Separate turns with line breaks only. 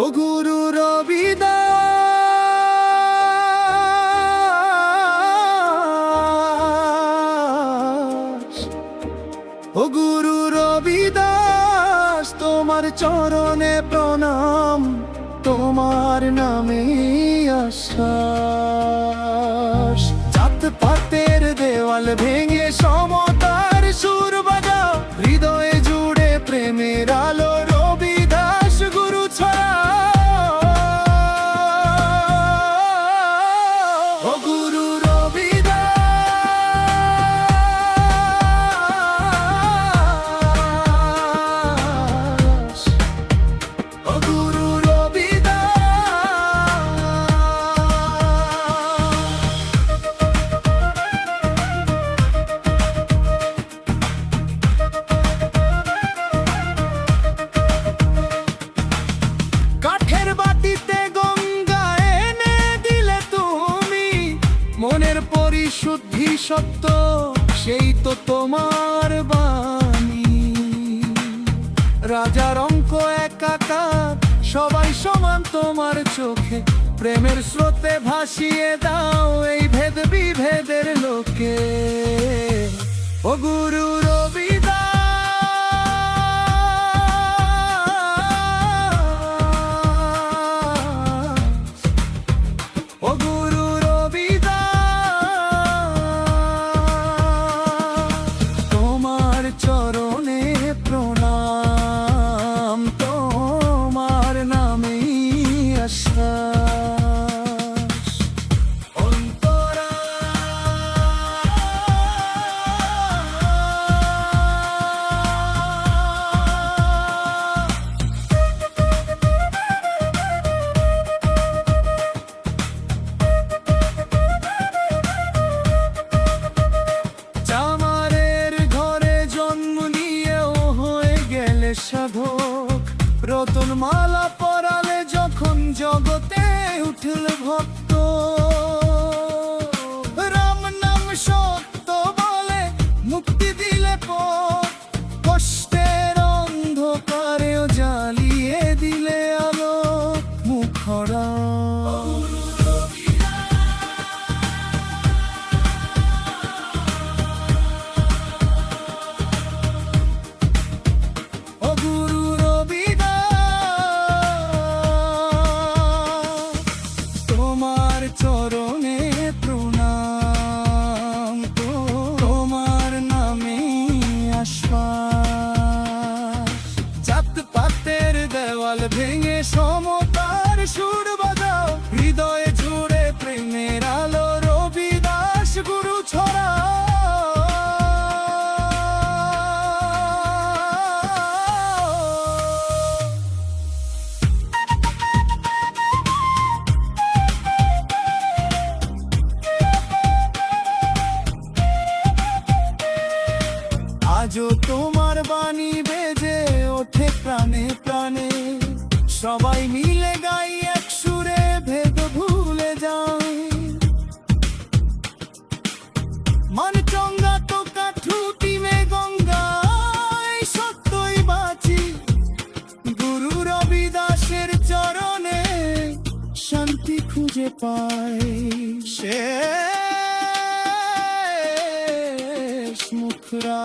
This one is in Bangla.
ও গুরু রবিদাস, ও গুরু রবিদাস, তোমার চরণে প্রণাম, তোমার নামে আশ্বাস। জাত পাতের দেওয়াল ভেঙে সমতার সুর বাজাও, হৃদয়ে জুড়ে প্রেমের আলো, রবিদাস গুরু ছড়াও। ও গুরু রবিদাস, ও গুরু কাঠের বাটিতে গঙ্গা এনে দিলে তুমি, মনের পরিশুদ্ধি সত্য সেই তো তোমার বাণী। রাজার অঙ্ক একাকার, সবাই সমান তোমার চোখে, প্রেমের স্রোতে ভাসিয়ে দাও এই ভেদ বিভেদের লোকে। ও গুরু রবিদাস, ও গুরু রবিদাস, তোমার চরণে প্রণাম, তোমার নামেই আশ্বাস। অন্তরা চামারের ঘরে জন্ম নিয়েও হয়ে গেলে সাধক, রতন মালা পরালে যখন জগতে উঠল ভক্ত, রাম নাম সত্য বলে মুক্তি দিলে পথ, কষ্টের অন্ধকারেও জ্বালিয়ে দিলে আলো মুখরা। ও গুরু রবিদাস, তোমার চরণে প্রণাম, তোমার নামে আশ্বাস। জাত পাতের দেওয়াল ভেঙে সমতার সুর বাজাও, হৃদয়ে জুড়ে প্রেমের আলো, রবিদাস গুরু ছড়াও। আজও তোমার বাণী বেজে ওঠে প্রাণে প্রাণে, সবাই মিলে গাই এক সুরে, ভেদ ভুলে যাই। মান চঙ্গা তো কাঠুটি মে গঙ্গায় সত্যই বাঁচি, গুরু রবিদাসের চরণে শান্তি খুঁজে পাই। শেষ মুখরা